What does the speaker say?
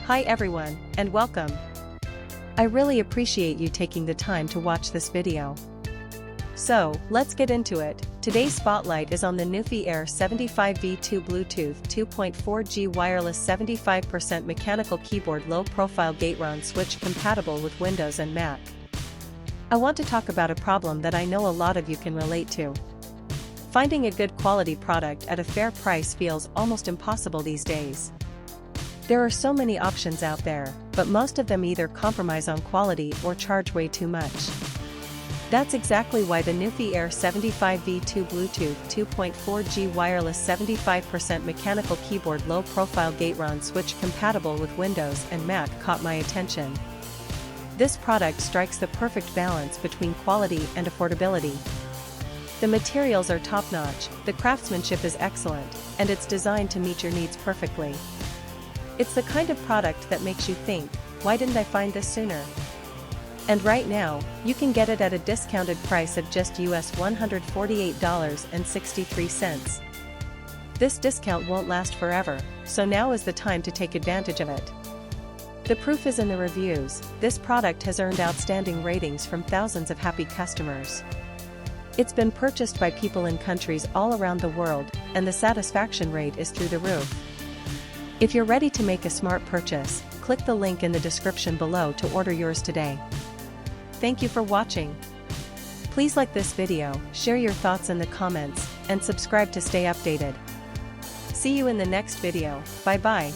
Hi everyone, and welcome. I really appreciate you taking the time to watch this video. So, let's get into it. Today's spotlight is on the Nuphy Air75 V2 Bluetooth 2.4G wireless 75% mechanical keyboard low-profile Gateron switch compatible with Windows and Mac. I want to talk about a problem that I know a lot of you can relate to. Finding a good quality product at a fair price feels almost impossible these days. There are so many options out there, but most of them either compromise on quality or charge way too much. That's exactly why the Nuphy Air75 V2 Bluetooth 2.4G wireless 75% mechanical keyboard low-profile Gateron switch compatible with Windows and Mac caught my attention. This product strikes the perfect balance between quality and affordability. The materials are top-notch, the craftsmanship is excellent, and it's designed to meet your needs perfectly. It's the kind of product that makes you think, why didn't I find this sooner? And right now, you can get it at a discounted price of just US $148.63. This discount won't last forever, so now is the time to take advantage of it. The proof is in the reviews. This product has earned outstanding ratings from thousands of happy customers. It's been purchased by people in countries all around the world, and the satisfaction rate is through the roof. If you're ready to make a smart purchase, click the link in the description below to order yours today. Thank you for watching. Please like this video, share your thoughts in the comments, and subscribe to stay updated. See you in the next video. Bye bye.